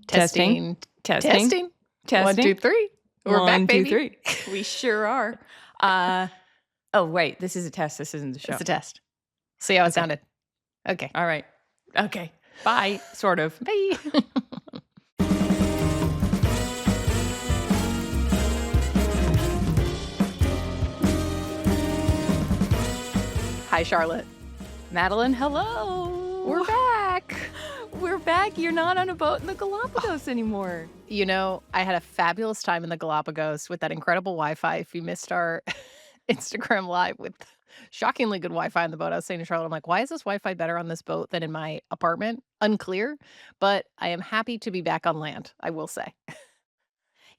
Testing. Testing. 1, Testing. 2, 3. We're back, 1, 2, baby. 3. We sure are. Oh, wait. This is a test. This isn't the show. It's a test. See how it Okay. sounded. Okay. All right. Okay. Bye. Sort of. Bye. Hi, Charlotte. Madeline, hello. We're back. We're back. You're not on a boat in the Galapagos anymore. You know, I had a fabulous time in the Galapagos with that incredible Wi-Fi. If you missed our Instagram live with shockingly good Wi-Fi on the boat, I was saying to Charlotte, I'm like, why is this Wi-Fi better on this boat than in my apartment? Unclear, but I am happy to be back on land, I will say.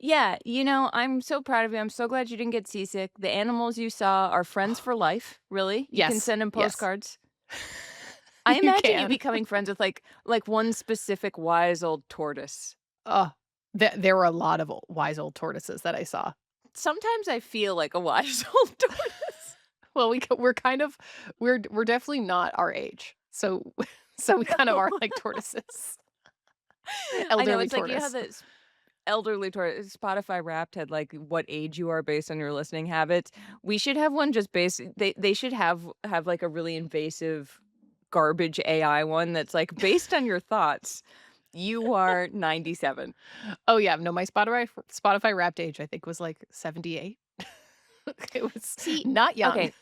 Yeah, I'm so proud of you. I'm so glad you didn't get seasick. The animals you saw are friends for life, really. You can Yes, send them yes. postcards. I You imagine you can. becoming friends with like one specific wise old tortoise. There were a lot of wise old tortoises that I saw. Sometimes I feel like a wise old tortoise. Well, we're definitely not our age, so we kind of are like tortoises. I know, Elderly it's like you tortoise. have this elderly tortoise. Spotify Wrapped had like what age you are based on your listening habits. We should have one just based. They should have like a really invasive garbage AI one that's like based on your thoughts. You are 97. Oh yeah, no, my Spotify Wrapped age I think was like 78. It was See, not young. Okay.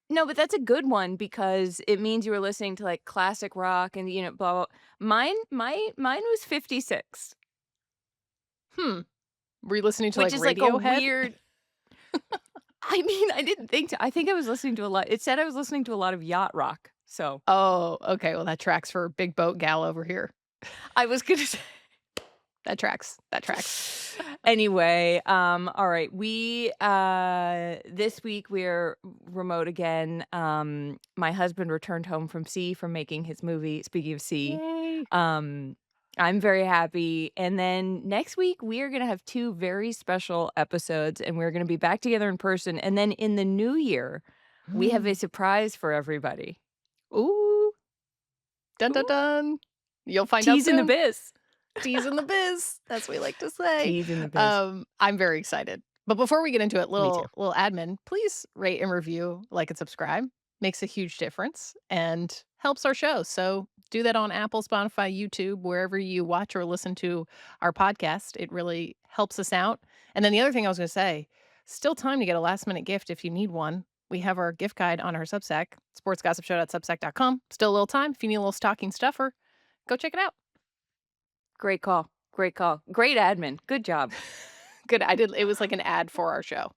No, but that's a good one because it means you were listening to like classic rock and blah blah. Mine was 56. Were you listening to Which like is like a Radiohead? weird. I mean, I didn't think to. I think I was listening to a lot. It said I was listening to a lot of yacht rock. So Oh, okay. Well, that tracks for big boat gal over here. I was gonna say. That tracks. Anyway, all right. We this week we're remote again. My husband returned home from sea from making his movie. Speaking of sea, Yay. I'm very happy. And then next week we are gonna have 2 very special episodes, and we're gonna be back together in person. And then in the new year, we have a surprise for everybody. Ooh. Dun dun dun. You'll find out Tease in the soon. biz. Tease in the biz. That's what we like to say. Tease in the biz. I'm very excited. But before we get into it, Me little too. admin, please rate and review, like and subscribe. Makes a huge difference and helps our show. So do that on Apple, Spotify, YouTube, wherever you watch or listen to our podcast. It really helps us out. And then the other thing I was going to say, still time to get a last minute gift if you need one. We have our gift guide on our Substack, sportsgossipshow.substack.com. Still a little time. If you need a little stocking stuffer, go check it out. Great call. Great admin. Good job. Good. It was like an ad for our show.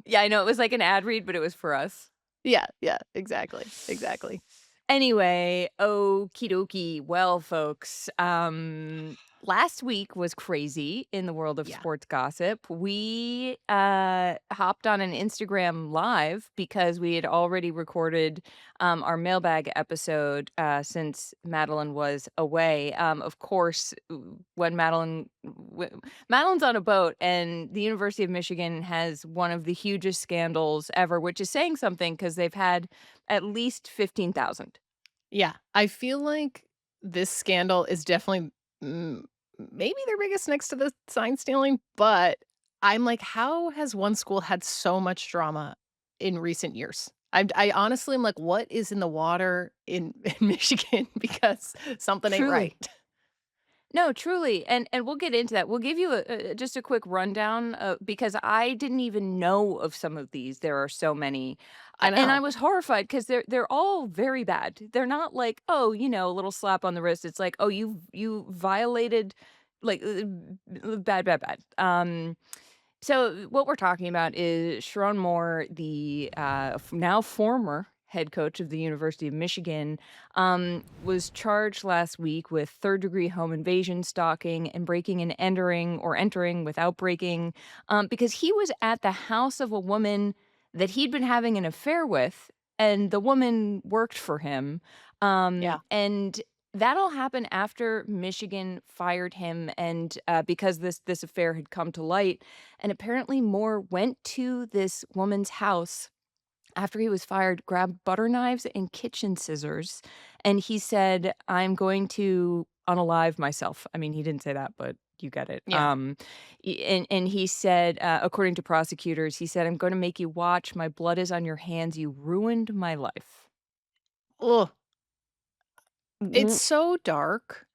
Yeah, I know. It was like an ad read, but it was for us. Yeah, exactly. Anyway, okie dokie. Well, folks, last week was crazy in the world of sports gossip. We hopped on an Instagram live because we had already recorded our mailbag episode since Madeline was away. Of course, when Madeline's on a boat, and the University of Michigan has one of the hugest scandals ever, which is saying something because they've had at least 15,000. Yeah, I feel like this scandal is definitely maybe their biggest next to the sign stealing, but I'm like, how has one school had so much drama in recent years? I honestly am like, what is in the water in Michigan? Because something ain't right. No, truly, and we'll get into that. We'll give you just a quick rundown because I didn't even know of some of these. There are so many, I know. and I was horrified because they're all very bad. They're not like, oh, a little slap on the wrist. It's like, oh, you violated, like bad. So what we're talking about is Sherrone Moore, the now former head coach of the University of Michigan, was charged last week with third-degree home invasion, stalking, and breaking and entering without breaking, because he was at the house of a woman that he'd been having an affair with, and the woman worked for him. And that all happened after Michigan fired him, and because this affair had come to light. And apparently Moore went to this woman's house after he was fired, grabbed butter knives and kitchen scissors, and he said, I'm going to unalive myself. I mean, he didn't say that, but you get it. Yeah. And he said, according to prosecutors, he said, "I'm gonna make you watch. My blood is on your hands. You ruined my life." Ugh. It's W so dark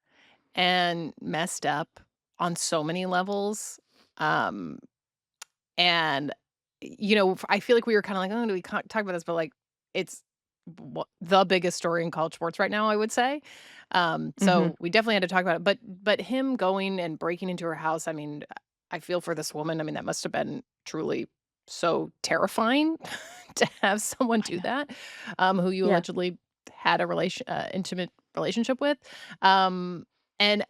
and messed up on so many levels. Um, and, I feel like we were kinda like, "Oh, do we talk about this?" But, like, it's the biggest story in college sports right now, I would say. Mhm. So we definitely had to talk about it. But him going and breaking into her house, I mean, I feel for this woman. I mean, that must have been truly so terrifying to have someone I do know. that, who you Yeah. allegedly had a intimate relationship with. Um, and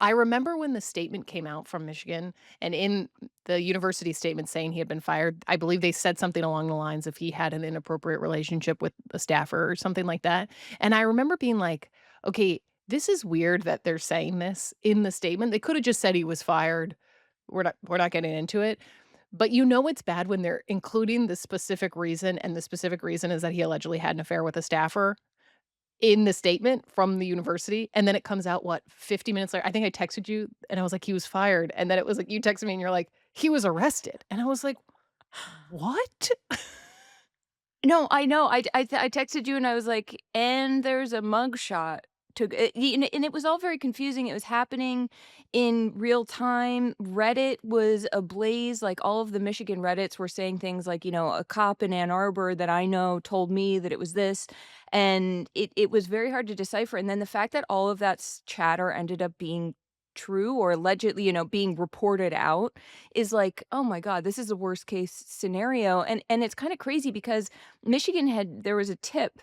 I remember when the statement came out from Michigan, and in the university statement saying he had been fired, I believe they said something along the lines of he had an inappropriate relationship with a staffer or something like that. And I remember being like, okay, this is weird that they're saying this in the statement. They could have just said he was fired. We're not getting into it. But it's bad when they're including the specific reason, and the specific reason is that he allegedly had an affair with a staffer in the statement from the university, and then it comes out, what, 50 minutes later? I think I texted you, and I was like, "He was fired," and then it was like you texted me, and you're like, "He was arrested," and I was like, "What?" No, I know. I texted you and I was like, "And there's a mugshot to g," and it was all very confusing. It was happening in real time. Reddit was ablaze. Like, all of the Michigan Reddits were saying things like, "A cop in Ann Arbor that I know told me that it was this," and it was very hard to decipher, and then the fact that all of that chatter ended up being true or allegedly, being reported out is like, "Oh my god, this is a worst case scenario," and it's kinda crazy because there was a tip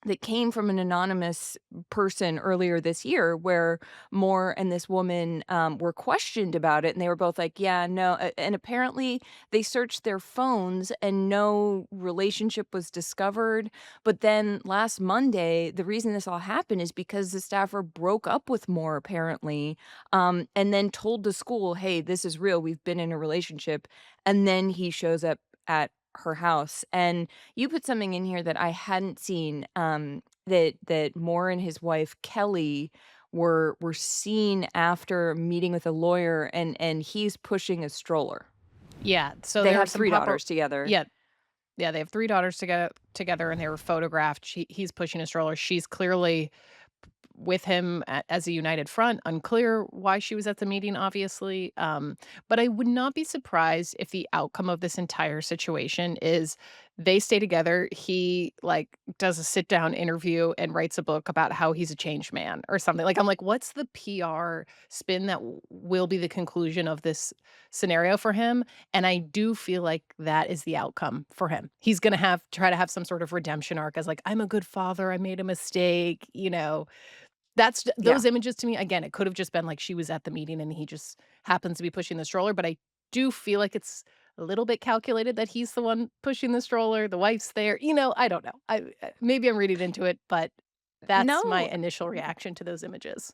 that came from an anonymous person earlier this year where Moore and this woman, were questioned about it, and they were both like, "Yeah, no," and apparently they searched their phones and no relationship was discovered, but then last Monday, the reason this all happened is because the staffer broke up with Moore apparently, and then told the school, "Hey, this is real, we've been in a relationship," and then he shows up at her house, and you put something in here that I hadn't seen, that Moore and his wife, Kelly, were seen after meeting with a lawyer, and he's pushing a stroller. Yeah, so They there are have some 3 papar daughters together. Yeah, yeah, they have 3 daughters together, and they were photographed. He's pushing a stroller. She's clearly with him as a united front. Unclear why she was at the meeting, obviously. But I would not be surprised if the outcome of this entire situation is they stay together. He like does a sit down interview and writes a book about how he's a changed man or something. Like I'm like, what's the PR spin that will be the conclusion of this scenario for him? And I do feel like that is the outcome for him. He's gonna have try to have some sort of redemption arc as like, I'm a good father. I made a mistake. Those Yeah. images to me, again, it could have just been like she was at the meeting and he just happens to be pushing the stroller, but I do feel like it's a little bit calculated that he's the one pushing the stroller, the wife's there, I don't know. Maybe I'm reading into it, but that's my No. initial reaction to those images.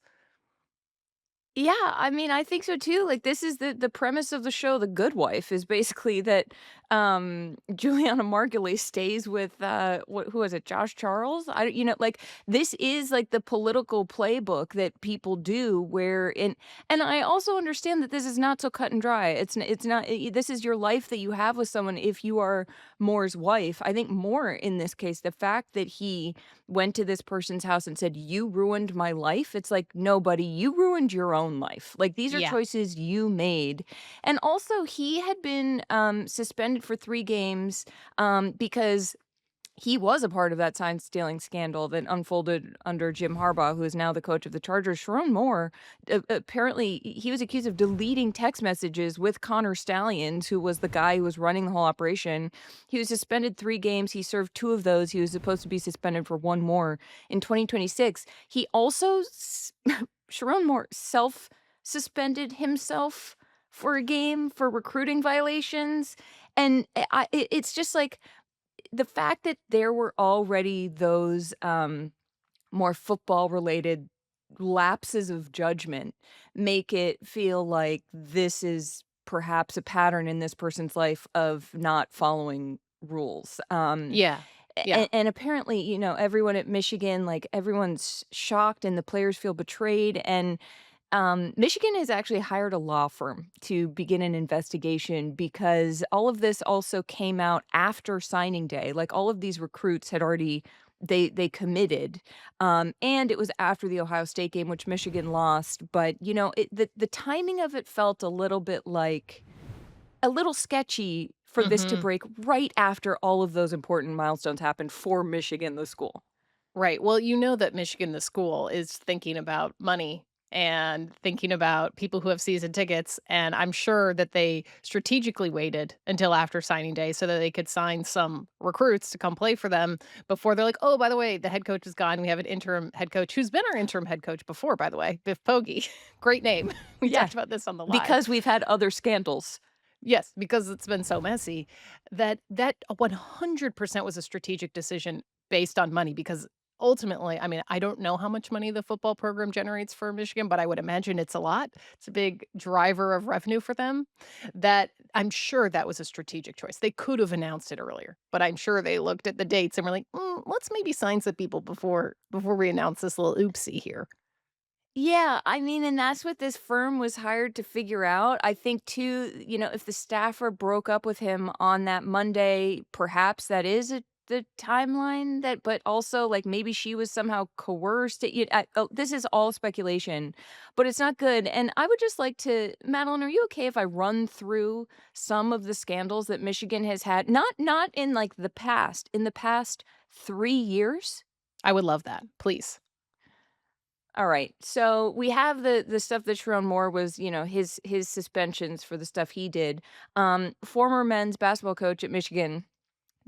Yeah, I mean, I think so too. Like, this is the premise of the show, The Good Wife, is basically that Juliana Margulies stays with who is it, Josh Charles? Like, this is like the political playbook that people do where in and I also understand that this is not so cut and dry. It's not this is your life that you have with someone if you are Moore's wife. I think Moore in this case, the fact that he went to this person's house and said, "You ruined my life." It's like, "No, buddy, you ruined your own life." Like, these are Yeah. choices you made. And also, he had been, suspended for 3 games, because he was a part of that sign stealing scandal that unfolded under Jim Harbaugh, who is now the coach of the Chargers. Sherrone Moore, apparently, he was accused of deleting text messages with Connor Stallions, who was the guy who was running the whole operation. He was suspended 3 games. He served 2 of those. He was supposed to be suspended for 1 more in 2026. He also Sherrone Moore self-suspended himself for a game for recruiting violations, and it's just like the fact that there were already those, more football related lapses of judgment make it feel like this is perhaps a pattern in this person's life of not following rules. Yeah. Yeah. And apparently, everyone at Michigan, like, everyone's shocked and the players feel betrayed, and Michigan has actually hired a law firm to begin an investigation because all of this also came out after signing day. Like, all of these recruits had already they committed, and it was after the Ohio State game, which Michigan lost. But the timing of it felt a little bit like a little sketchy for this to Mhm. break right after all of those important milestones happened for Michigan, the school. Right. Well, you know that Michigan, the school, is thinking about money and thinking about people who have season tickets. And I'm sure that they strategically waited until after signing day so that they could sign some recruits to come play for them before they're like, oh, by the way, the head coach is gone. We have an interim head coach who's been our interim head coach before, by the way, Biff Poggi. Great name. We Yeah, talked about this on the live. because we've had other scandals. Yes, because it's been so messy that 100% was a strategic decision based on money because ultimately, I mean, I don't know how much money the football program generates for Michigan, but I would imagine it's a lot. It's a big driver of revenue for them. That I'm sure that was a strategic choice. They could have announced it earlier, but I'm sure they looked at the dates and were like, let's maybe sign some people before we announce this little oopsie here." Yeah, I mean, and that's what this firm was hired to figure out. I think too, if the staffer broke up with him on that Monday, perhaps that is the timeline that, but also like maybe she was somehow coerced. This is all speculation, but it's not good. And I would just like to, Madeline, are you okay if I run through some of the scandals that Michigan has had? Not in like in the past 3 years. I would love that. Please. All right. So we have the stuff that Sherrone Moore was, his suspensions for the stuff he did. Former men's basketball coach at Michigan,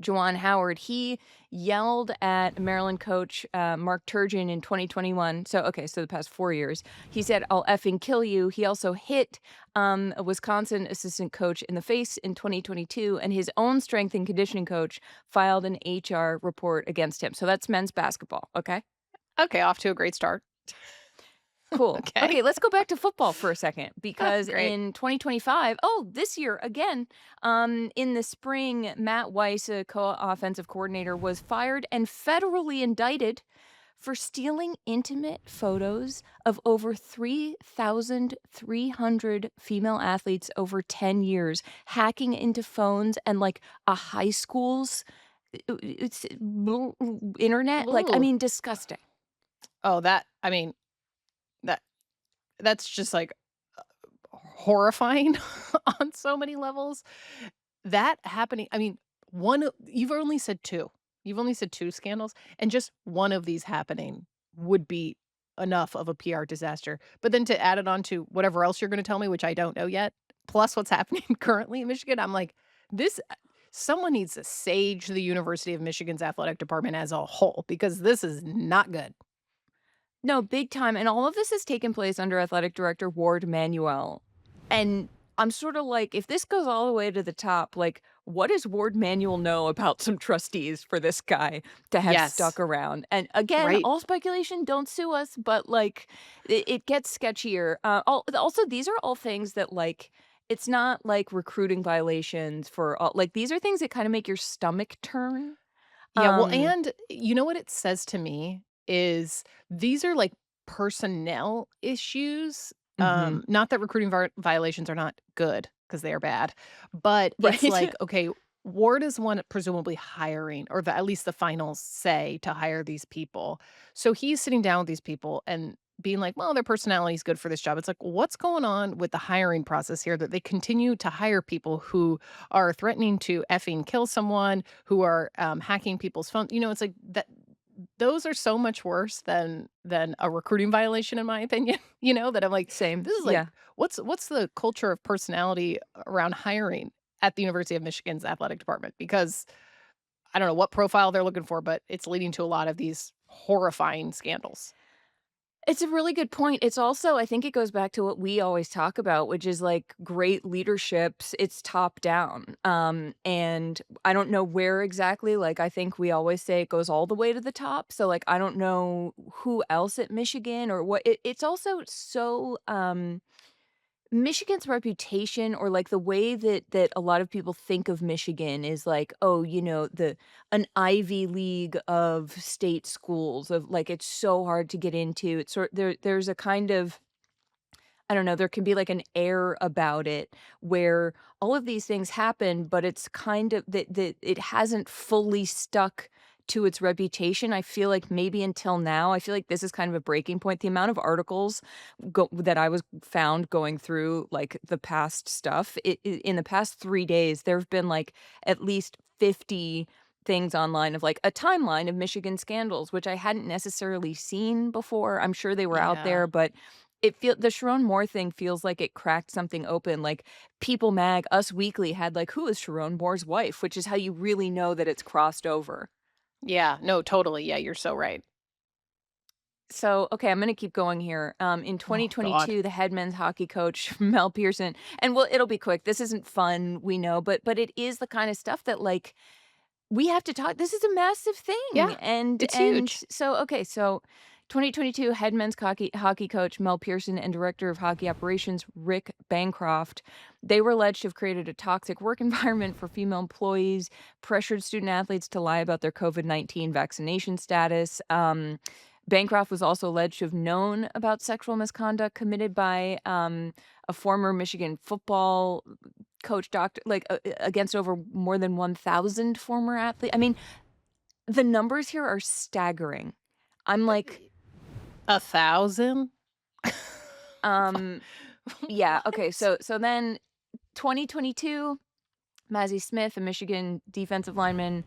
Juwan Howard, he yelled at Maryland coach Mark Turgeon in 2021. So okay, so the past 4 years, he said, "I'll effing kill you." He also hit a Wisconsin assistant coach in the face in 2022, and his own strength and conditioning coach filed an HR report against him. So that's men's basketball. Okay. Okay, off to a great start. Cool. Okay. Okay, let's go back to football for a second because Great. in 2025, this year again, in the spring, Matt Weiss, a co-offensive coordinator, was fired and federally indicted for stealing intimate photos of over 3,300 female athletes over 10 years, hacking into phones and like a high school's it's internet. Like, I Ooh. mean, disgusting. Oh, that I mean, that that's just, like, horrifying on so many levels. That happening I mean, one of you've only said 2. You've only said 2 scandals, and just one of these happening would be enough of a PR disaster. But then to add it on to whatever else you're gonna tell me, which I don't know yet, plus what's happening currently in Michigan, I'm like, this someone needs to sage the University of Michigan's athletic department as a whole because this is not good. No, big time, and all of this has taken place under athletic director Ward Manuel, and I'm sorta like, if this goes all the way to the top, like, what does Ward Manuel know about some trustees for this guy to have Yes. stuck around? And again, Right. all speculation, don't sue us, but, like, it gets sketchier. Also, these are all things that, like, it's not like recruiting violations for all like, these are things that kinda make your stomach turn. Yeah, well, Um and you know what it says to me is these are like personnel issues. Mhm. Not that recruiting violations are not good because they are bad, but it's Right? like, okay, Ward is one presumably hiring, or at least the finals say to hire these people. So he's sitting down with these people and being like, well, their personality is good for this job. It's like, what's going on with the hiring process here that they continue to hire people who are threatening to effing kill someone, who are, hacking people's phones. It's like that those are so much worse than a recruiting violation, in my opinion, that I'm like, Same. this is like, Yeah. what's the culture of personality around hiring at the University of Michigan's athletic department? Because I don't know what profile they're looking for, but it's leading to a lot of these horrifying scandals. It's a really good point. It's also, I think it goes back to what we always talk about, which is like great leaderships, it's top down. And I don't know where exactly, like I think we always say it goes all the way to the top. So like I don't know who else at Michigan or what it's also so Michigan's reputation, or like the way that a lot of people think of Michigan is like, oh, the an Ivy League of state schools, of like it's so hard to get into. It's there's a kind of, I don't know, there can be like an air about it where all of these things happen, but it's kind of that it hasn't fully stuck to its reputation. I feel like maybe until now, I feel like this is kind of a breaking point. The amount of articles that I was found going through like the past stuff, in the past 3 days, there have been like at least 50 things online of like a timeline of Michigan scandals, which I hadn't necessarily seen before. I'm sure they were out Yeah. there, but the Sherrone Moore thing feels like it cracked something open. Like People Mag, Us Weekly had like, who is Sherrone Moore's wife, which is how you really know that it's crossed over. Yeah. No, totally. Yeah, you're so right. So, okay, I'm gonna keep going here. In Oh, God. 2022, the head men's hockey coach, Mel Pearson, and well, it'll be quick. This isn't fun, we know, but it is the kind of stuff that like we have to talk. This is a massive thing, Yeah. and It's huge. so okay, so 2022 head men's hockey coach Mel Pearson and director of hockey operations Rick Bancroft, they were alleged to have created a toxic work environment for female employees, pressured student athletes to lie about their COVID-19 vaccination status. Bancroft was also alleged to have known about sexual misconduct committed by a former Michigan football coach, doctor, like against over more than 1,000 former athletes. I mean, the numbers here are staggering. I'm like, 1,000? um, yeah, okay. What? So then 2022, Mazi Smith, a Michigan defensive lineman,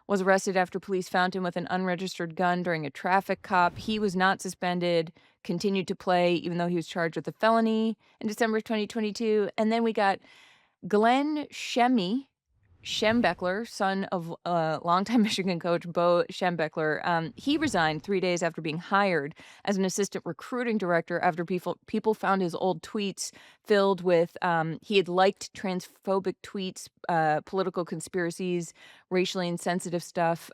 was arrested after police found him with an unregistered gun during a traffic cop. He was not suspended, continued to play, even though he was charged with a felony in December 2022. And then we got Glenn Schembeckler, son of longtime Michigan coach Bo Schembeckler. He resigned 3 days after being hired as an assistant recruiting director after people found his old tweets filled with he had liked transphobic tweets, political conspiracies, racially insensitive stuff,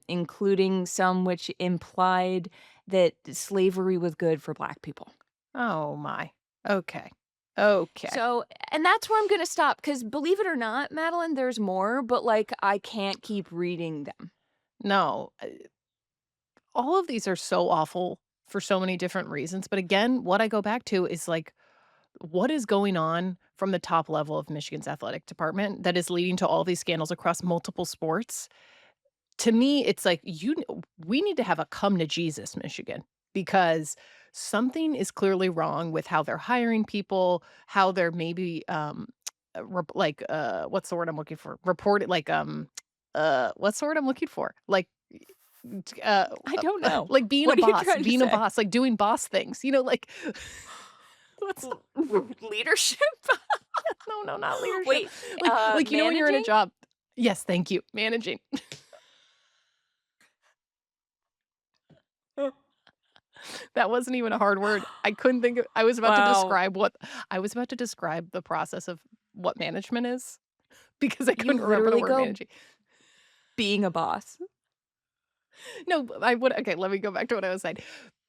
including some which implied that slavery was good for Black people. Oh my. Okay. Okay. So, and that's where I'm gonna stop, because believe it or not, Madeline, there's more, but, like, I can't keep reading them. No, all of these are so awful for so many different reasons, but again, what I go back to is, like, what is going on from the top level of Michigan's athletic department that is leading to all these scandals across multiple sports? To me, it's like, we need to have a come to Jesus, Michigan, because something is clearly wrong with how they're hiring people, how they're maybe, what's the word I'm looking for? Reported like, what's the word I'm looking for? Like, I don't know. like What are you trying to being a say? boss, like doing boss things, like what's the Leadership? no, no, not leadership. Wait, Like, when you're in a managing? job. Yes, thank you, managing. That wasn't even a hard word. I couldn't think of Wow, I was about to describe the process of what management is because I you couldn't remember the literally word go managing. being a boss. No, I would okay, let me go back to what I was saying.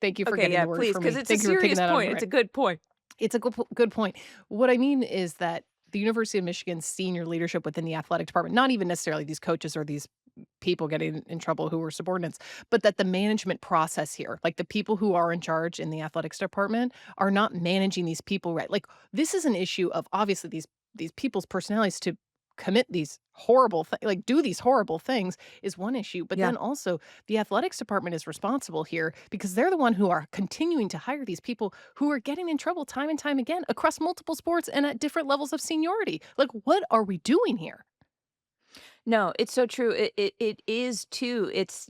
Thank you for Okay, getting yeah, the word please, for because me. it's a Thank you for picking serious that out of point. my It's brain. a good point. It's a good point. What I mean is that the University of Michigan's senior leadership within the athletic department, not even necessarily these coaches or these people getting in trouble who were subordinates, but that the management process here, like the people who are in charge in the athletics department are not managing these people right. Like this is an issue of obviously these people's personalities to commit these like do these horrible things is one issue, but Yeah. then also the athletics department is responsible here because they're the one who are continuing to hire these people who are getting in trouble time and time again across multiple sports and at different levels of seniority. Like, what are we doing here? No, it's so true. It is too. It's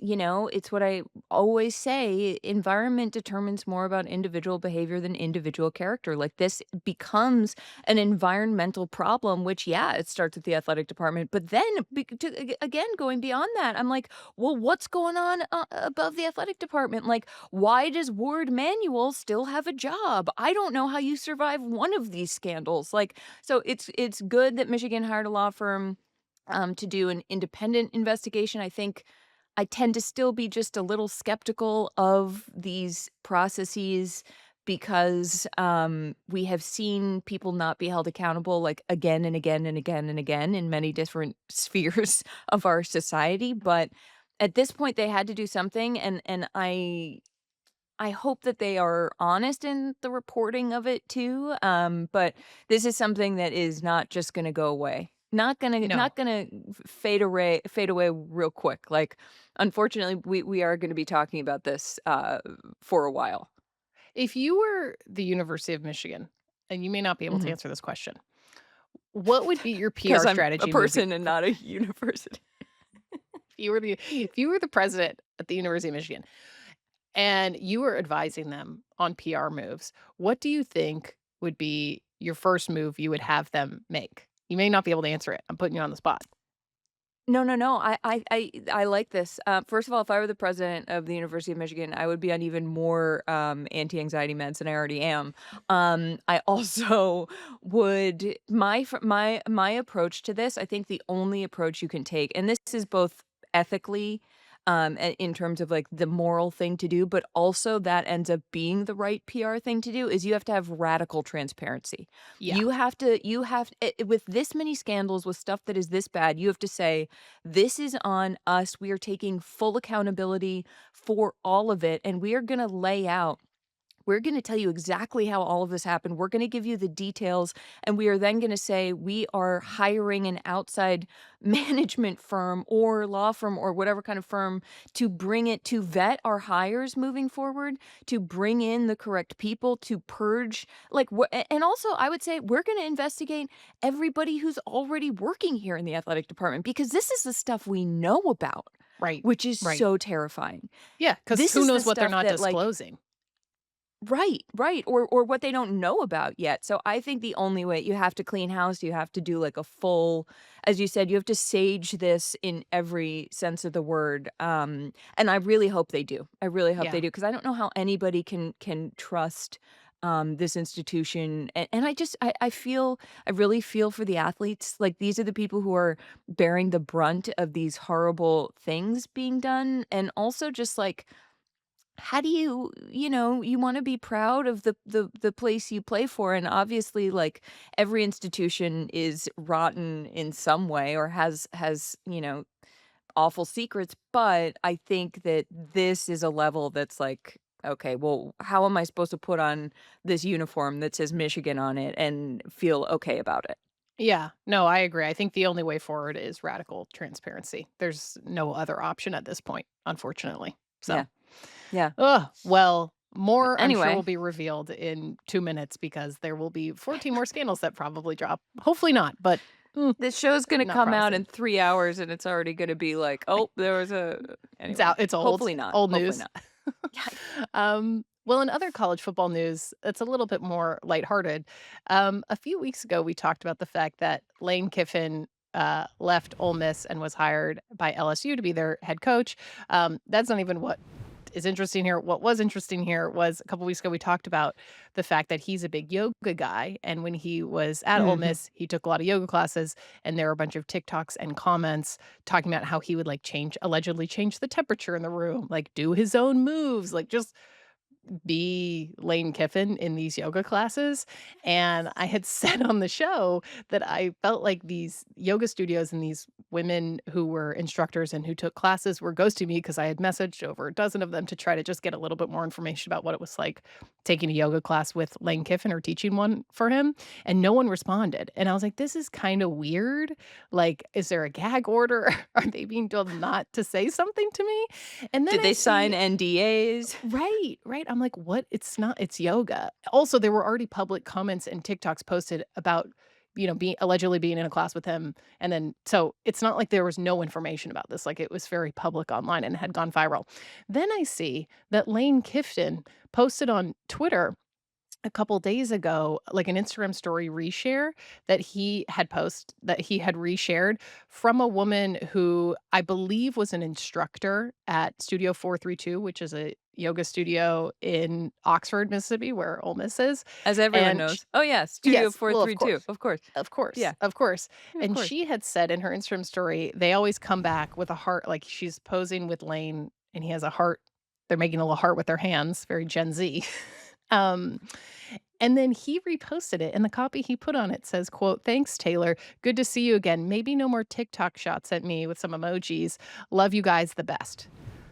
what I always say, environment determines more about individual behavior than individual character. Like this becomes an environmental problem, which yeah, it starts with the athletic department, but then again going beyond that, I'm like, well, what's going on above the athletic department? Like, why does Ward Manuel still have a job? I don't know how you survive one of these scandals. Like, so it's good that Michigan hired a law firm to do an independent investigation. I think I tend to still be just a little skeptical of these processes because, we have seen people not be held accountable, like, again and again and again and again in many different spheres of our society, but at this point, they had to do something, and I hope that they are honest in the reporting of it too, but this is something that is not just gonna go away. No. Not gonna fade away real quick, like, unfortunately, we are gonna be talking about this, for a while. If you were the University of Michigan, and you may not be able to Mhm. answer this question, what would be your 'Cause PR I'm a strategy moving person and not a university. if you were the president at the University of Michigan and you were advising them on PR moves, what do you think would be your first move you would have them make? You may not be able to answer it. I'm putting you on the spot. No, no, no, I like this. First of all, if I were the president of the University of Michigan, I would be on even more, anti-anxiety meds than I already am. I also would my approach to this, I think the only approach you can take, and this is both ethically, in terms of, like, the moral thing to do, but also that ends up being the right PR thing to do, is you have to have radical transparency. Yeah, You have with this many scandals, with stuff that is this bad, you have to say, "This is on us. We are taking full accountability for all of it, and we are gonna lay out we're gonna tell you exactly how all of this happened. We're gonna give you the details, and we are then gonna say we are hiring an outside management firm or law firm or whatever kind of firm to bring it to vet our hires moving forward, to bring in the correct people, to purge like and also I would say we're gonna investigate everybody who's already working here in the athletic department because this is the stuff we know about, right, which is right. so terrifying. Yeah, because This who is the knows what they're stuff not that like disclosing. right, right, or what they don't know about yet. So I think the only way you have to clean house, you have to do like a full as you said, you have to sage this in every sense of the word. And I really hope they do. I really hope they Yeah. do because I don't know how anybody can trust this institution. And I feel I really feel for the athletes. Like these are the people who are bearing the brunt of these horrible things being done. And also just like how do you wanna be proud of the place you play for, and obviously, like, every institution is rotten in some way or has awful secrets, but I think that this is a level that's like, "Okay, well, how am I supposed to put on this uniform that says Michigan on it and feel okay about it?" Yeah. No, I agree. I think the only way forward is radical transparency. There's no other option at this point, unfortunately. So, Yeah, yeah. well, more I'm sure will Anyway, be revealed in 2 minutes because there will be 14 more scandals that probably drop. Hopefully not, but, this show's gonna not come out in promising. 3 hours, and it's already gonna be like, "Oh, there was a" It's anyway, out. It's old. hopefully not, Old hopefully news. not. Yeah. Well, in other college football news, it's a little bit more lighthearted. A few weeks ago, we talked about the fact that Lane Kiffin left Ole Miss and was hired by LSU to be their head coach. That's not even what is interesting here. What was interesting here was a couple weeks ago, we talked about the fact that he's a big yoga guy. And when he was at Ole Mhm. Miss, he took a lot of yoga classes, and there were a bunch of TikToks and comments talking about how he would like allegedly change the temperature in the room, like do his own moves, like just be Lane Kiffin in these yoga classes, and I had said on the show that I felt like these yoga studios and these women who were instructors and who took classes were ghosting me because I had messaged over a dozen of them to try to just get a little bit more information about what it was like taking a yoga class with Lane Kiffin or teaching one for him, and no one responded, and I was like, "This is kinda weird, like, is there a gag order? Are they being told not to say something to me?" And then Did I they sign see NDAs? right, right. I'm like, "What? It's not it's yoga." Also, there were already public comments and TikToks posted about, being allegedly being in a class with him, and then so it's not like there was no information about this, like, it was very public online and had gone viral. Then I see that Lane Kiffin posted on Twitter a couple days ago, like an Instagram story reshare that he had reshared from a woman who I believe was an instructor at Studio 432, which is a yoga studio in Oxford, Mississippi, where Ole Miss is. As everyone And knows. Oh, yeah, Studio yes, well, of 432, course. of course. Of course, Yeah, of course. of And course. she had said in her Instagram story, they always come back with a heart, like she's posing with Lane and he has a heart. They're making a little heart with their hands, very Gen Z. Um, and then he reposted it, and the copy he put on it says, quote, "Thanks, Taylor. Good to see you again. Maybe no more TikTok shots at me with some emojis. Love you guys the best."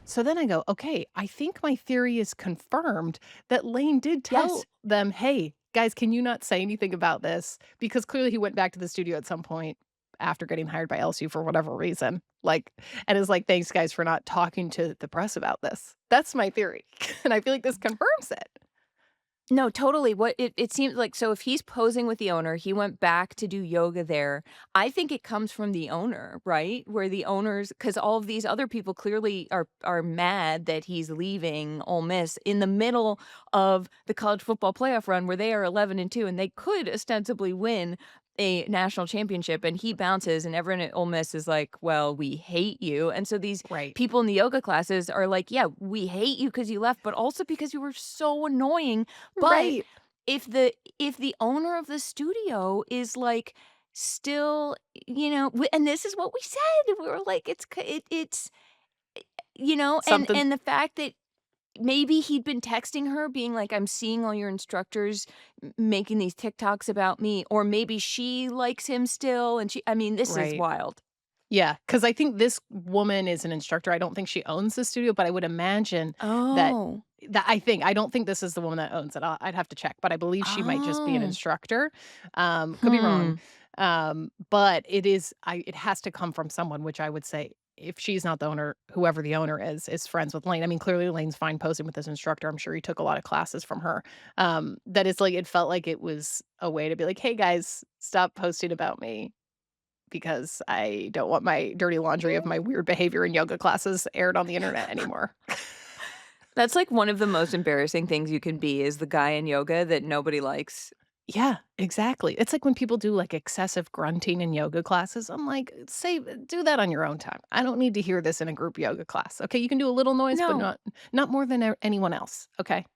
So then I go, okay, I think my theory is confirmed that Lane did Yes. tell them, hey, guys, can you not say anything about this? Because clearly he went back to the studio at some point after getting hired by LSU for whatever reason. Like, and is like, thanks, guys, for not talking to the press about this. That's my theory. And I feel like this confirms it. No, totally. What it seems like, so if he's posing with the owner, he went back to do yoga there. I think it comes from the owner, right? Where the owners, because all of these other people clearly are mad that he's leaving Ole Miss in the middle of the college football playoff run where they are 11-2 and they could ostensibly win a national championship, and he bounces and everyone at Ole Miss is like, "Well, we hate you." And so these Right. people in the yoga classes are like, "Yeah, we hate you because you left, but also because you were so annoying." But Right. if the owner of the studio is, like, still, and this is what we said, we were like, it's Something and the fact that maybe he'd been texting her being like, "I'm seeing all your instructors making these TikToks about me," or maybe she likes him still, and this is right. wild. Yeah, because I think this woman is an instructor. I don't think she owns the studio, but I would imagine that Oh. I don't think this is the woman that owns it. I'd have to check, but I believe she might just be an Oh. instructor. Could be wrong. Hmm. But it has to come from someone, which I would say if she's not the owner, whoever the owner is friends with Lane. I mean, clearly Lane's fine posing with this instructor. I'm sure he took a lot of classes from her. That it's like it felt like it was a way to be like, hey guys, stop posting about me because I don't want my dirty laundry of my weird behavior in yoga classes aired on the internet anymore. That's, like, one of the most embarrassing things you can be is the guy in yoga that nobody likes. Yeah, exactly. It's like when people do, like, excessive grunting in yoga classes, I'm like, "Say do that on your own time. I don't need to hear this in a group yoga class, okay? You can do a little noise, but No. not more than anyone else, okay?"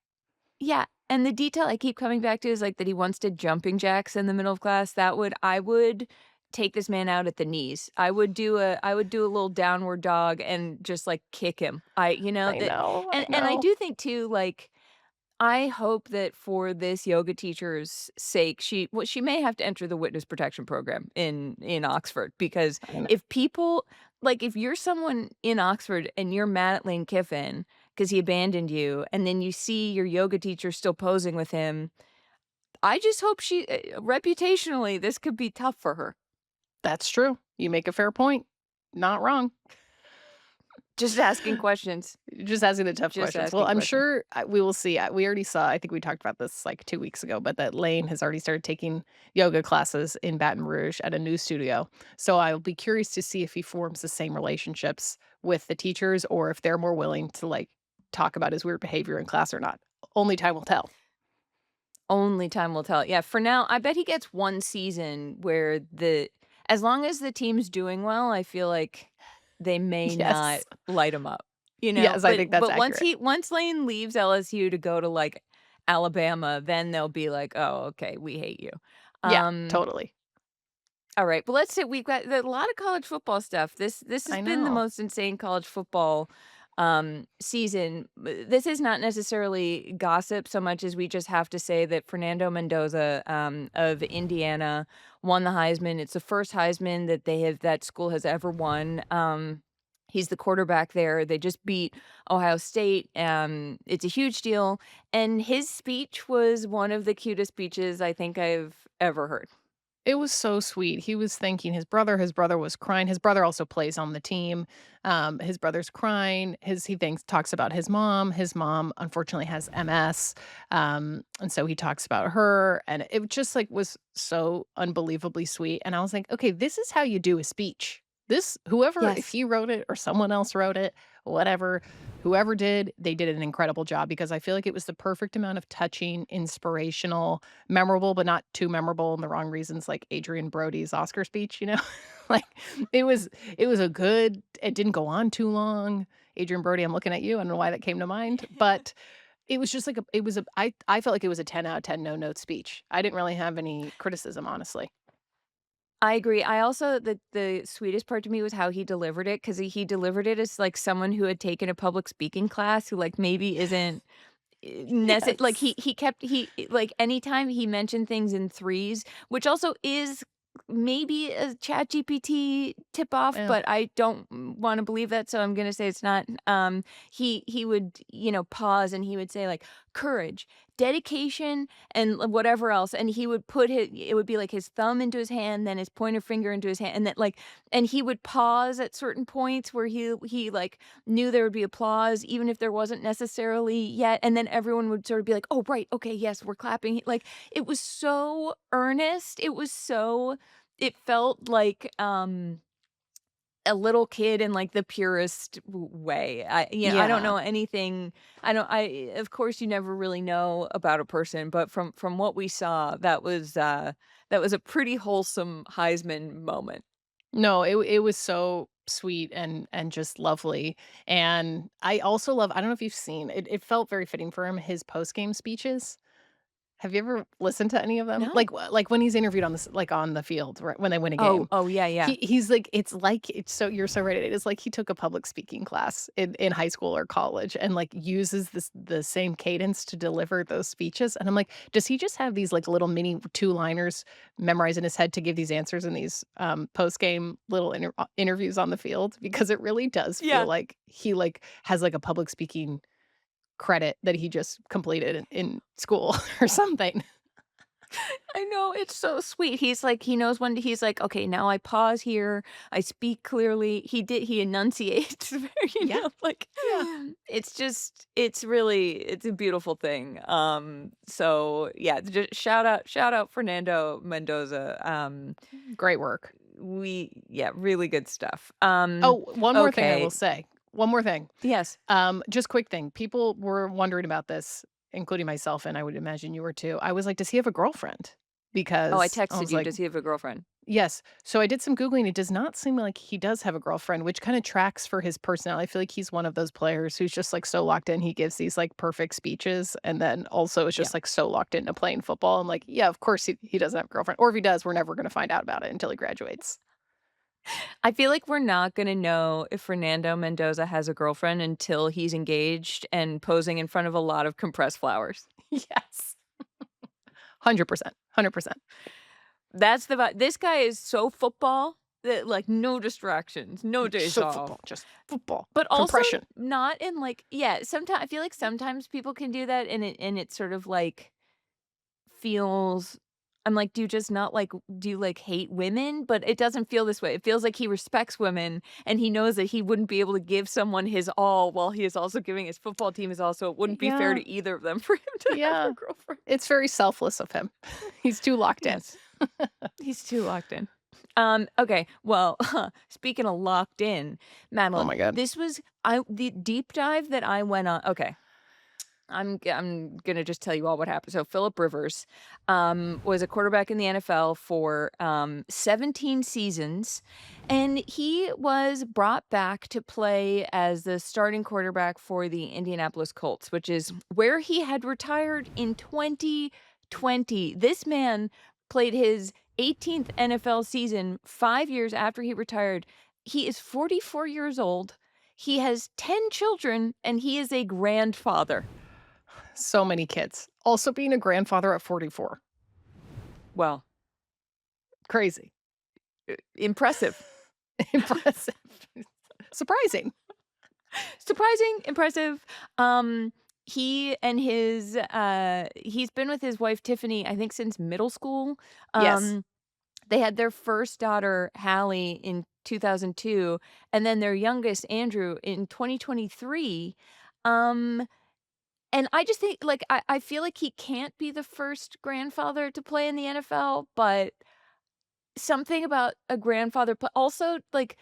Yeah, and the detail I keep coming back to is, like, that he once did jumping jacks in the middle of class. I would take this man out at the knees. I would do a little downward dog and just, like, kick him. I know, I And I know. do think too, like, I hope that for this yoga teacher's sake, she may have to enter the witness protection program in Oxford, because I know. if people like, if you're someone in Oxford and you're mad at Lane Kiffin because he abandoned you, and then you see your yoga teacher still posing with him, I just hope reputationally, this could be tough for her. That's true. You make a fair point. Not wrong. Just asking questions. Just asking the tough Just questions. Well, asking I'm questions. sure we will see. We already saw, I think we talked about this like 2 weeks ago, but that Lane has already started taking yoga classes in Baton Rouge at a new studio. So I'll be curious to see if he forms the same relationships with the teachers or if they're more willing to like talk about his weird behavior in class or not. Only time will tell. Only time will tell. Yeah, for now, I bet he gets 1 season where the as long as the team's doing well, I feel like they may not Yes. light him up, you know? Yes, I think that's But accurate. once Lane leaves LSU to go to, like, Alabama, then they'll be like, "Oh, okay, we hate you." Yeah, Um, totally. alright, but let's say we've got a lot of college football stuff. This has I been the know. most insane college football, season. This is not necessarily gossip so much as we just have to say that Fernando Mendoza, of Indiana won the Heisman. It's the first Heisman that school has ever won. He's the quarterback there. They just beat Ohio State. It's a huge deal, and his speech was one of the cutest speeches I think I've ever heard. It was so sweet. He was thanking his brother was crying. His brother also plays on the team. His brother's crying. He thinks talks about his mom. His mom unfortunately has MS. And so he talks about her and it just like was so unbelievably sweet. And I was like, okay, this is how you do a speech. This whoever if Yes. he wrote it or someone else wrote it, whatever, whoever did, they did an incredible job because I feel like it was the perfect amount of touching, inspirational, memorable, but not too memorable in the wrong reasons, like Adrian Brody's Oscar speech, you know? Like, it was it didn't go on too long. Adrian Brody, I'm looking at you, I don't know why that came to mind, but it was just like I felt like it was a 10 out of 10 no-note speech. I didn't really have any criticism, honestly. I agree. I also the sweetest part to me was how he delivered it, 'cause he delivered it as, like, someone who had taken a public speaking class who, like, maybe isn't Like Yes. he kept he like anytime he mentioned things in threes, which also is maybe a chat GPT tip off, Yeah. but I don't want to believe that, so I'm gonna say it's not. He would, pause and he would say like courage, dedication, and whatever else, and he would put it would be like his thumb into his hand, then his pointer finger into his hand, and then like, and he would pause at certain points where he like knew there would be applause, even if there wasn't necessarily yet, and then everyone would sort of be like, "Oh, right, okay, yes, we're clapping." Like, it was so earnest, it felt like, a little kid in, like, the purest way. I don't Yeah. know anything. I of course, you never really know about a person, but from what we saw, that was a pretty wholesome Heisman moment. No, it was so sweet and just lovely, and I also love I don't know if you've seen it felt very fitting for him, his post-game speeches. Have you ever listened to any of them? No. Like, when he's interviewed on like, on the field, right, when they win a Oh, game. oh, yeah, yeah. He's like it's so you're so right, it is like he took a public speaking class in high school or college and, like, uses the same cadence to deliver those speeches, and I'm like, does he just have these, like, little mini two-liners memorized in his head to give these answers in these, post-game little interviews on the field? Because it really does feel Yeah. like he, like, has, like, a public speaking credit that he just completed in school or something. I know, it's so sweet. He's like he knows when he's like, "Okay, now I pause here, I speak clearly." He enunciates very, Yeah, like, yeah. it's a beautiful thing. So, yeah, just shout out Fernando Mendoza. Great work. Yeah, really good stuff. Oh, one more thing I will Okay. say. One more thing. Yes. Just quick thing. People were wondering about this, including myself, and I would imagine you were too. I was like, "Does he have a girlfriend?" Oh, I Because I texted was you, like, does he have a girlfriend? yes. So I did some Googling. It does not seem like he does have a girlfriend, which kind of tracks for his personality. I feel like he's one of those players who's just like so locked in. He gives these like perfect speeches and then also is Yeah. just like so locked into playing football. I'm like, yeah, of course he doesn't have a girlfriend. Or if he does, we're never going to find out about it until he graduates. I feel like we're not gonna know if Fernando Mendoza has a girlfriend until he's engaged and posing in front of a lot of compressed flowers. Yes. 100%. 100%. That's the vi this guy is so football that, like, no distractions, no days So football, off, just football. but also Compression. not in, like, yeah, sometimes I feel like sometimes people can do that and it sort of, like, feels. I'm like, "Do you just not like do you, like, hate women?" But it doesn't feel this way. It feels like he respects women, and he knows that he wouldn't be able to give someone his all while he is also giving his football team his all, so it wouldn't be fair Yeah. to either of them for him to have Yeah. a girlfriend. It's very selfless of him. He's too locked in. Yes, he's too locked in. Okay, well, speaking of locked in, Oh Madeline, my god. this was I the deep dive that I went on. Okay, I'm gonna just tell you all what happened. So Philip Rivers, was a quarterback in the NFL for 17 seasons, and he was brought back to play as the starting quarterback for the Indianapolis Colts, which is where he had retired in 2020. This man played his 18th NFL season 5 years after he retired. He is 44 years old. He has 10 children, and he is a grandfather. So many kids. Also being a grandfather at 44. Well, Crazy. impressive. Impressive. Surprising. Surprising, impressive. He and he's been with his wife Tiffany, I think since middle school. Yes. Um, they had their first daughter, Hallie, in 2002, and then their youngest, Andrew, in 2023. Um, and I just think like I feel like he can't be the first grandfather to play in the NFL, but something about a grandfather also like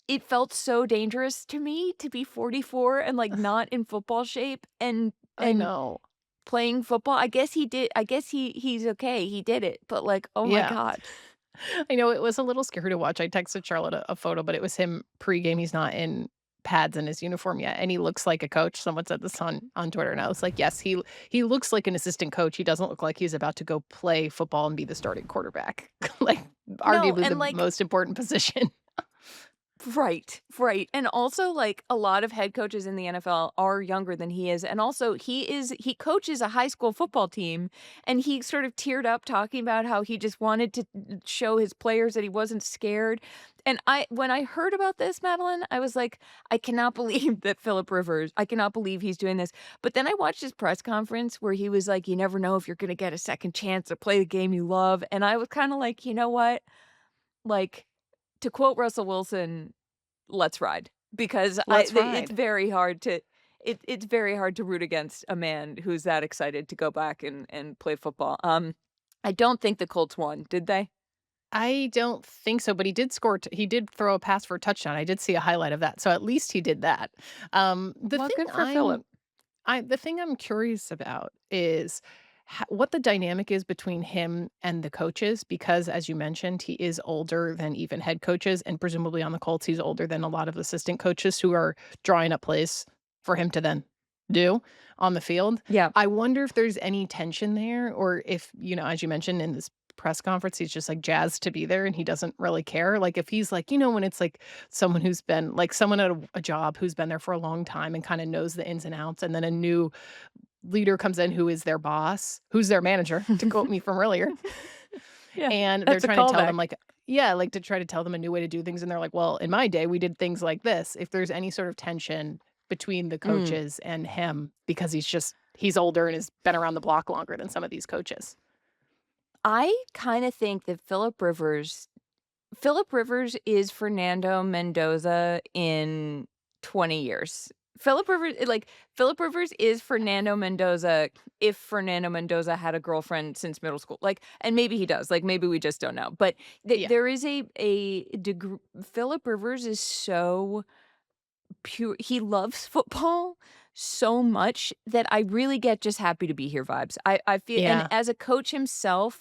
it felt so dangerous to me to be 44 and, like, not in football shape I and know. playing football. I guess he's okay, he did it, but, like, oh my Yeah. god. I know it was a little scary to watch. I texted Charlotte a photo, but it was him pregame. He's not in pads in his uniform yet, and he looks like a coach. Someone said this on Twitter, and I was like, yes, he looks like an assistant coach. He doesn't look like he's about to go play football and be the starting quarterback, like No, arguably and, the like, most important position. Right, right, and also, like, a lot of head coaches in the NFL are younger than he is, and also he coaches a high school football team, and he sort of teared up talking about how he just wanted to show his players that he wasn't scared, and when I heard about this, Madeline, I was like, "I cannot believe that Philip Rivers I cannot believe he's doing this," but then I watched his press conference where he was like, "You never know if you're gonna get a second chance to play the game you love," and I was kinda like, "You know what?" Like, to quote Russell Wilson, "Let's ride," because Let's ride. it's very hard to root against a man who's that excited to go back and play football. I don't think the Colts won, did they? I don't think so, but he did throw a pass for a touchdown. I did see a highlight of that, so at least he did that. Well, good for Philip. The thing I'm curious about is what the dynamic is between him and the coaches, because as you mentioned, he is older than even head coaches, and presumably on the Colts, he's older than a lot of assistant coaches who are drawing up plays for him to then do on the field. Yeah. I wonder if there's any tension there, or if, as you mentioned in this press conference, he's just like jazzed to be there and he doesn't really care. Like if he's like, when it's like someone who's been like someone at a job who's been there for a long time and kind of knows the ins and outs, and then a new leader comes in who is their boss, who's their manager, to quote me from earlier, Yeah, and they're that's a trying to tell them callback. like, yeah, like to try to tell them a new way to do things, and they're like, well, in my day we did things like this. If there's any sort of tension between the Mm. coaches and him because he's older and has been around the block longer than some of these coaches. I kinda think that Philip Rivers is Fernando Mendoza in 20 years. Philip Rivers is Fernando Mendoza if Fernando Mendoza had a girlfriend since middle school, like, and maybe he does, like, maybe we just don't know, but Yeah. there is a degree. Philip Rivers is so pure. He loves football so much that I really get just happy to be here vibes. I feel, and Yeah. as a coach himself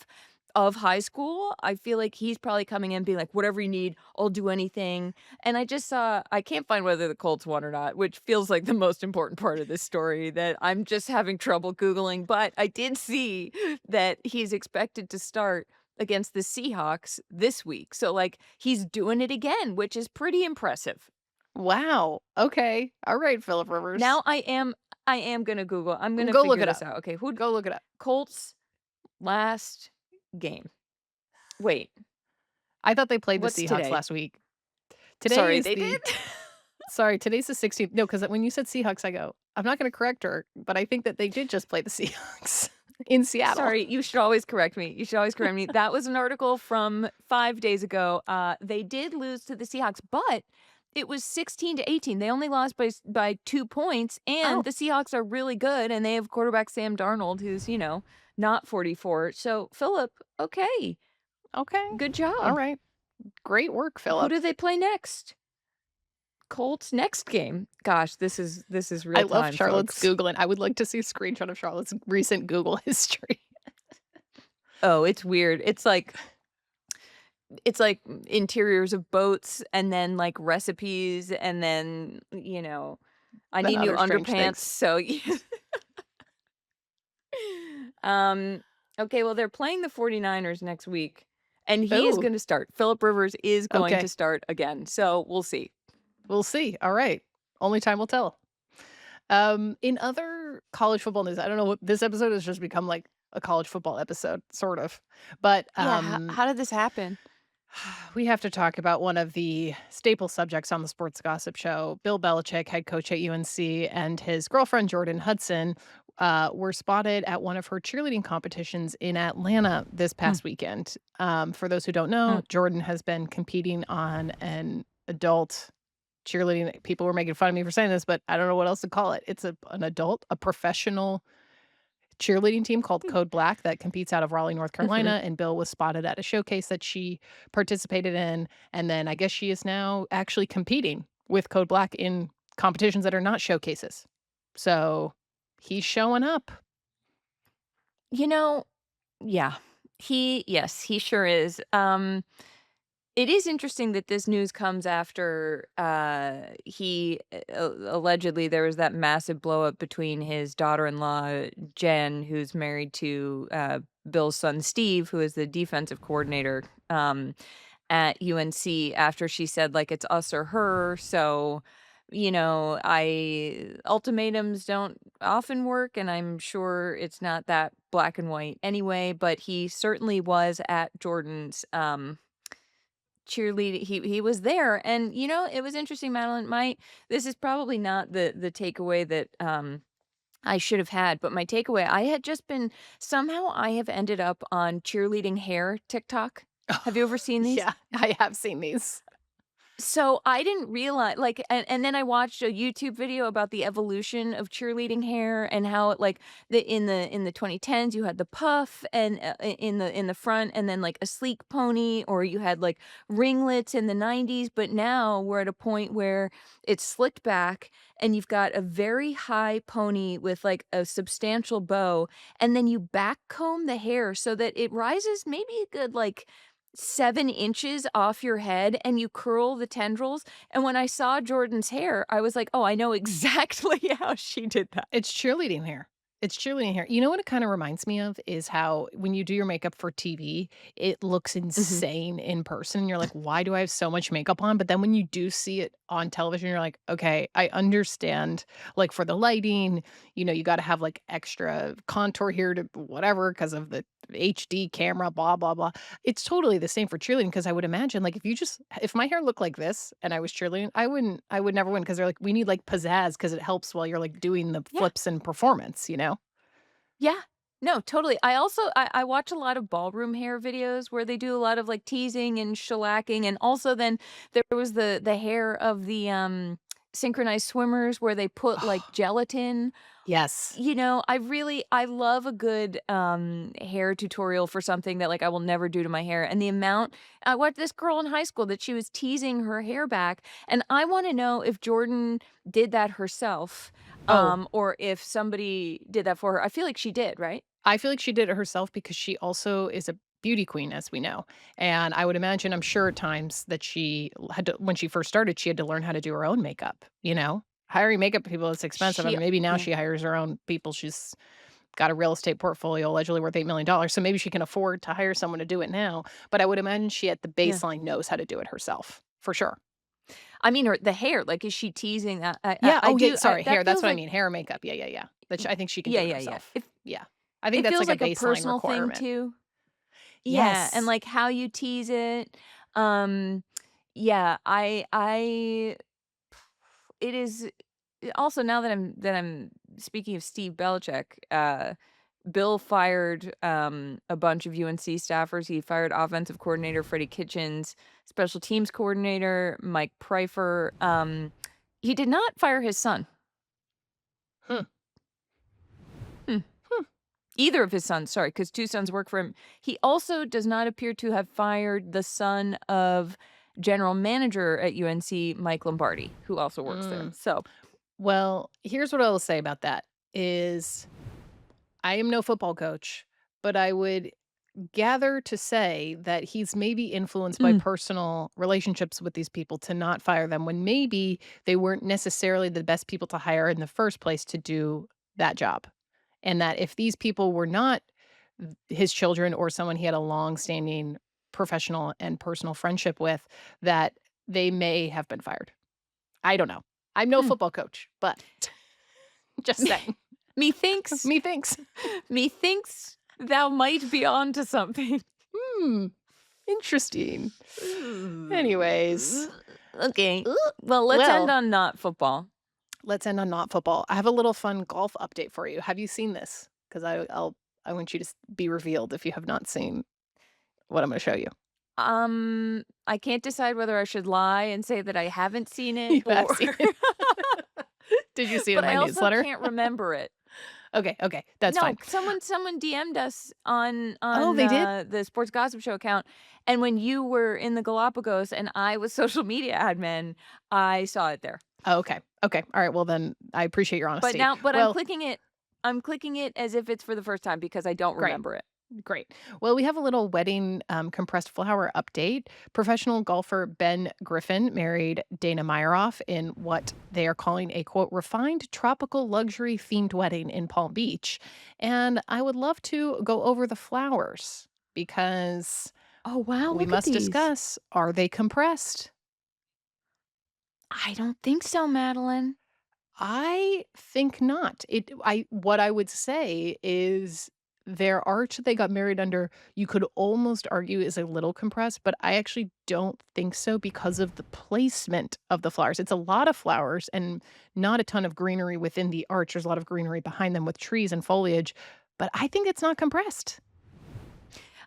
of high school, I feel like he's probably coming in being like, "Whatever you need, I'll do anything." And I just saw, I can't find whether the Colts won or not, which feels like the most important part of this story that I'm just having trouble Googling, but I did see that he's expected to start against the Seahawks this week. So, like, he's doing it again, which is pretty impressive. Wow. Okay. All right, Philip Rivers. Now I am gonna Google. I'm gonna Go look figure it this up. out. Okay, who Go look it up. Colts last game. Wait, I thought they played the what's Seahawks today? last week. Today Sorry, is they the did? Sorry, today's the 16th. No, because when you said Seahawks, I go, I'm not gonna correct her, but I think that they did just play the Seahawks in Seattle. Sorry, you should always correct me. You should always correct me. That was an article from 5 days ago. They did lose to the Seahawks, but it was 16-18. They only lost by 2 points, and Oh, the Seahawks are really good, and they have quarterback Sam Darnold, who's, not 44. So, Philip, okay, okay. good All job. right. Great work, Who Philip. do they play next? Colts next game. Gosh, this is I real love time, Charlotte's folks. Googling. I would like to see a screenshot of Charlotte's recent Google history. Oh, it's weird. It's like interiors of boats and then, like, recipes and then, I Then need new other strange underpants, things. so Um, okay, well, they're playing the 49ers next week, and he is Oh, gonna start. Philip Rivers is going to okay. start again, so we'll see. We'll see. All right. Only time will tell. In other college football news, I don't know what this episode has just become like a college football episode, sort of. But Yeah, how did this happen? we have to talk about one of the staple subjects on the Sports Gossip Show. Bill Belichick, head coach at UNC, and his girlfriend, Jordan Hudson, were spotted at one of her cheerleading competitions in Atlanta this Mm, past weekend. For those who don't mm. know, Jordan has been competing on an adult cheerleading. People were making fun of me for saying this, but I don't know what else to call it. It's a professional cheerleading team called Code Black that competes out of Raleigh, North Mhm. Carolina, and Bill was spotted at a showcase that she participated in, and then I guess she is now actually competing with Code Black in competitions that are not showcases. So, he's showing up. You know, yeah. Yes, he sure is. It is interesting that this news comes after, he allegedly there was that massive blow up between his daughter-in-law, Jen, who's married to, Bill's son, Steve, who is the defensive coordinator. at UNC after she said, like, "It's us or her," so, I ultimatums don't often work, and I'm sure it's not that black and white anyway, but he certainly was at Jordan's, cheerleading. He was there, and, it was interesting, Madeline, this is probably not the takeaway that, I should have had, but my takeaway, I had just been somehow I have ended up on cheerleading hair TikTok. Have you ever seen these? Yeah, I have seen these. So, I didn't realize, like, and then I watched a YouTube video about the evolution of cheerleading hair and how it, like, in the 2010s, you had the puff and, in the front, and then, like, a sleek pony, or you had, like, ringlets in the 90s, but now we're at a point where it's slicked back, and you've got a very high pony with, like, a substantial bow, and then you back comb the hair so that it rises maybe a good, like, 7 inches off your head, and you curl the tendrils, and when I saw Jordan's hair, I was like, "Oh, I know exactly how she did that." It's cheerleading hair. It's cheerleading hair. You know what it kinda reminds me of is how when you do your makeup for TV, it looks Mhm. insane in person. You're like, "Why do I have so much makeup on?" But then when you do see it on television, you're like, "Okay, I understand." Like, for the lighting, you gotta have, like, extra contour here to whatever because of the HD camera, blah, blah, blah. It's totally the same for cheerleading because I would imagine, like, if my hair looked like this and I was cheerleading, I would never win because 'cause they're like, "We need, like, pizzazz because it helps while you're, like, doing the Yeah, flips and performance," you know? yeah. No, totally. I watch a lot of ballroom hair videos where they do a lot of, like, teasing and shellacking, and also then there was the hair of the, synchronized swimmers where they put, like, gelatin. Yes. I love a good, hair tutorial for something that, like, I will never do to my hair, and the amount I watched this girl in high school that she was teasing her hair back, and I wanna know if Jordan did that herself, Oh, or if somebody did that for her. I feel like she did, right? I feel like she did it herself because she also is a beauty queen, as we know, and I would imagine I'm sure at times that she had to when she first started, she had to learn how to do her own makeup, you know? Hiring makeup people is expensive. I She mean, maybe now Yeah, she hires her own people. She's got a real estate portfolio allegedly worth $8 million, so maybe she can afford to hire someone to do it now, but I would imagine she at the yeah. baseline knows how to do it herself, for sure. I mean, her the hair, like, is she teasing that? Yeah, I oh, yeah, do I sorry, hair, that that's feels what I like mean, hair and makeup, yeah, yeah, yeah. That y I think she can yeah, do it yeah, yeah. herself. Yeah. I think It that's feels like a like a baseline personal thing requirement. too. Yeah, and, Yes. like, how you tease it. Um, yeah, I it is also, now that I'm speaking of Steve Belichick, Bill fired, a bunch of UNC staffers. He fired offensive coordinator Freddie Kitchens, special teams coordinator Mike Pryfer. He did not fire his son. Hmm, Hmm. hmm. Either of his sons, sorry, because 2 sons work for him. He also does not appear to have fired the son of general manager at UNC, Mike Lombardi, who also works there. Mm. So, Well, here's what I will say about that is I am no football coach, but I would gather to say that he's maybe influenced by mm, personal relationships with these people to not fire them when maybe they weren't necessarily the best people to hire in the first place to do that job. And that if these people were not his children or someone he had a long-standing professional and personal friendship with, that they may have been fired. I don't know. I'm no hmm. football coach, but just saying. Methinks Methinks. methinks thou might be on to something. Hmm, interesting. Anyways, Okay. Well, let's end well, on not football. let's end on not football. I have a little fun golf update for you. Have you seen this? Because I want you to be revealed if you have not seen what I'm gonna show you. I can't decide whether I should lie and say that I haven't seen it, You have or seen it. Did you see it in but my I also newsletter? can't remember it. Okay, okay, that's No, fine. someone DM'd us on Oh, they did? the Sports Gossip Show account, and when you were in the Galapagos and I was social media admin, I saw it there. Oh, okay, okay. All right, well, then I appreciate your honesty. But Well, I'm clicking it as if it's for the first time because I don't great. remember it. Great. Well, we have a little wedding compressed flower update. Professional golfer Ben Griffin married Dana Meyerhoff in what they are calling a quote, refined tropical luxury themed wedding in Palm Beach. And I would love to go over the flowers because Oh, wow, We look at must these. discuss, are they compressed? I don't think so, Madeline. I think not. What I would say is their arch they got married under, you could almost argue is a little compressed, but I actually don't think so because of the placement of the flowers. It's a lot of flowers and not a ton of greenery within the arch. There's a lot of greenery behind them with trees and foliage, but I think it's not compressed.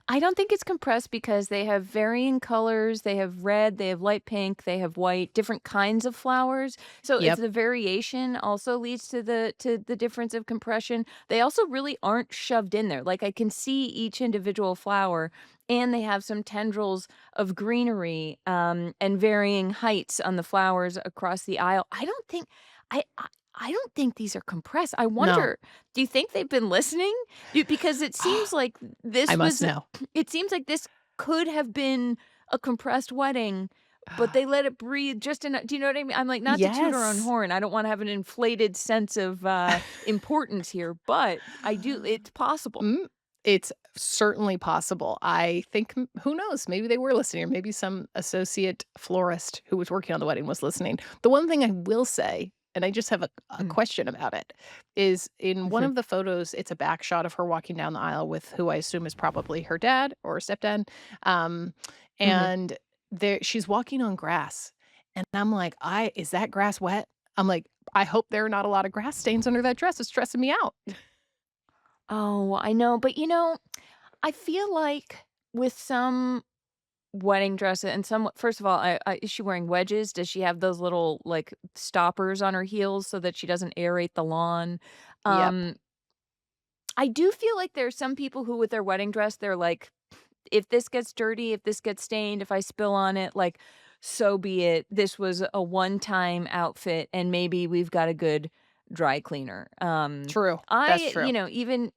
I don't think it's compressed because they have varying colors. They have red, they have light pink, they have white, different kinds of flowers. So it's Yep. the variation also leads to the difference of compression. They also really aren't shoved in there. Like I can see each individual flower and they have some tendrils of greenery and varying heights on the flowers across the aisle. I don't think these are compressed. I No. wonder, do you think they've been listening? Because it seems like I this must was know. it seems like this could have been a compressed wedding, but they let it breathe just enough. Do you know what I mean? I'm like, not to toot our own Yes. horn. I don't wanna have an inflated sense of, importance here, but I do it's possible. Mm, it's certainly possible. I think who knows? Maybe they were listening, or maybe some associate florist who was working on the wedding was listening. The one thing I will say, and I just have a Mm, question about it, is in one mhm, of the photos, it's a back shot of her walking down the aisle with who I assume is probably her dad or stepdad. Um, mhm. and there she's walking on grass. And I'm like, I is that grass wet? I'm like, I hope there are not a lot of grass stains under that dress. It's stressing me out. Oh, I know, but, I feel like with some wedding dress and some first of all, I is she wearing wedges? Does she have those little, like, stoppers on her heels so that she doesn't aerate the lawn? Yep. Um, I do feel like there are some people who with their wedding dress, they're like, "If this gets dirty, if this gets stained, if I spill on it, like, so be it. This was a one-time outfit, and maybe we've got a good dry cleaner." True. That's I true. even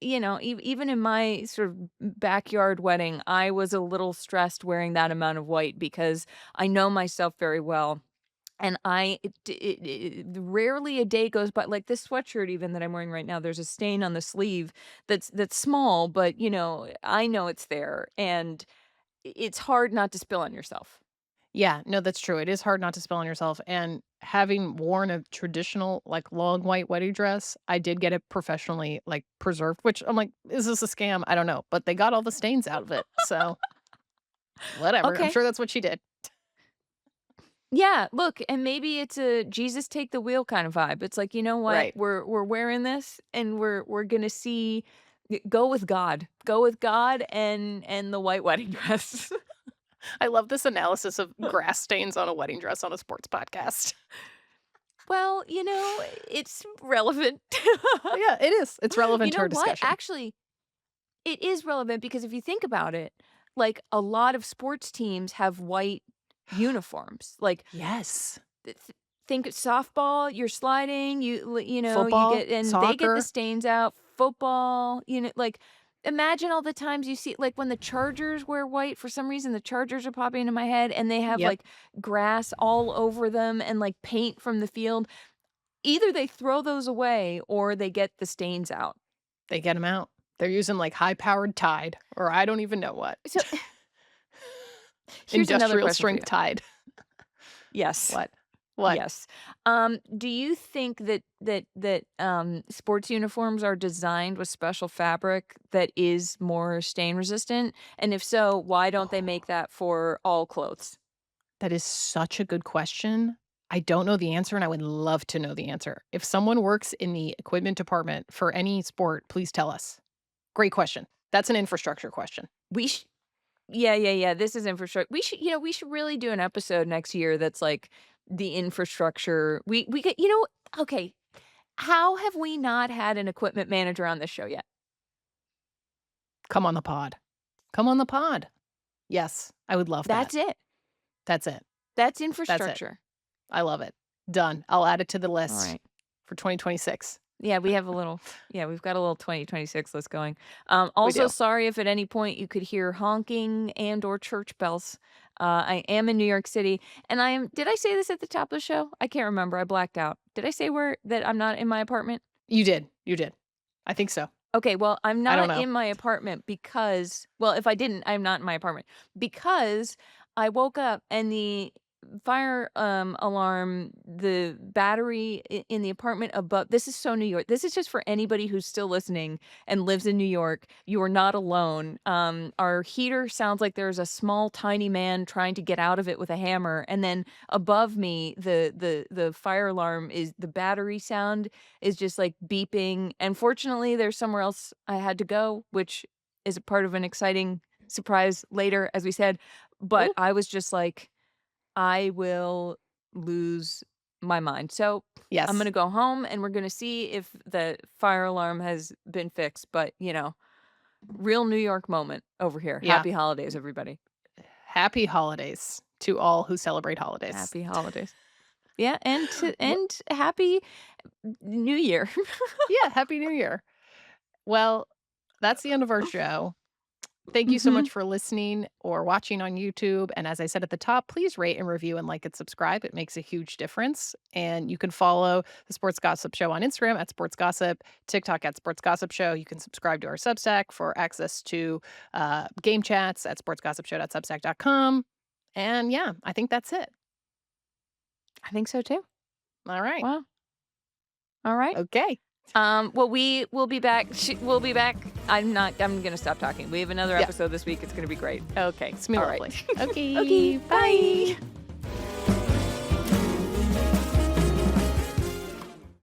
even in my sort of backyard wedding, I was a little stressed wearing that amount of white because I know myself very well. And rarely a day goes by like this sweatshirt even that I'm wearing right now, there's a stain on the sleeve that's small, but, I know it's there, and it's hard not to spill on yourself. Yeah, no, that's true. It is hard not to spill on yourself, and having worn a traditional, like, long white wedding dress, I did get it professionally, like, preserved, which I'm like, "Is this a scam?" I don't know, but they got all the stains out of it, so whatever. I'm Okay. sure that's what she did. Yeah, look, and maybe it's a Jesus take the wheel kind of vibe. It's like, "You know what? Right. We're wearing this, and we're gonna see go with God. Go with God and the white wedding dress." I love this analysis of grass stains on a wedding dress on a sports podcast. Well, it's relevant. Yeah, it is. It's You relevant to know our what? discussion. Actually, it is relevant because if you think about it, like, a lot of sports teams have white uniforms. Like, Yes. th th think softball, you're sliding, you Football, get and they get the soccer. stains out. Football, like, imagine all the times you see like, when the Chargers wear white, for some reason, the Chargers are popping into my head, and they have, Yep, like, grass all over them and, like, paint from the field. Either they throw those away or they get the stains out. they get them out. They're using, like, high-powered Tide, or I don't even know what. So, here's another Industrial question for you. strength Tide. Yes. What? What? Yes. Do you think that sports uniforms are designed with special fabric that is more stain resistant? And if so, why don't they make Oh, that for all clothes? that is such a good question. I don't know the answer, and I would love to know the answer. If someone works in the equipment department for any sport, please tell us. Great question. That's an infrastructure question. We sh Yeah, yeah, yeah. This is infrastructure. We should really do an episode next year that's like the infrastructure. We get, okay. How have we not had an equipment manager on this show yet? Come on the pod. Come on the pod. Yes, I would love that. That's it. That's it. That's That's it. infrastructure. I love it. Done. I'll add it to the All list right. for 2026. Yeah, we've got a little 2026 list going. We Also, do. sorry if at any point you could hear honking and or church bells. I am in New York City, and did I say this at the top of the show? I can't remember. I blacked out. Did I say that I'm not in my apartment? You did. You did. I think so. Okay, well, I'm I don't not know. in my apartment because well, if I didn't, I'm not in my apartment because I woke up and the fire, alarm, the battery in the apartment above this is so New York. This is just for anybody who's still listening and lives in New York. You are not alone. Our heater sounds like there's a small, tiny man trying to get out of it with a hammer, and then above me, the fire alarm is the battery sound is just, like, beeping, and fortunately, there's somewhere else I had to go, which is a part of an exciting surprise later, as we said, but Ooh, I was just like, "I will lose my mind." So, I'm yes. gonna go home, and we're gonna see if the fire alarm has been fixed, but, real New York moment over here. Yeah. Happy holidays, everybody. Happy holidays to all who celebrate holidays. Happy holidays. Yeah, W and happy New Year. Yeah, happy New Year. Well, that's the end of our show. Thank you so Mhm. much for listening or watching on YouTube. And as I said at the top, please rate and review and like and subscribe. It makes a huge difference. And you can follow the Sports Gossip Show on Instagram at Sports Gossip, TikTok at Sports Gossip Show. You can subscribe to our Substack for access to game chats at sportsgossipshow.substack.com. And yeah, I think that's it. I think so too. All right. Wow. Alright. Okay. Well, we will be back. We'll be back. I'm gonna stop talking. We have another Yeah. episode this week. It's gonna be great. Okay. It's gonna be All right. lovely. Okay. Okay. Bye. Bye.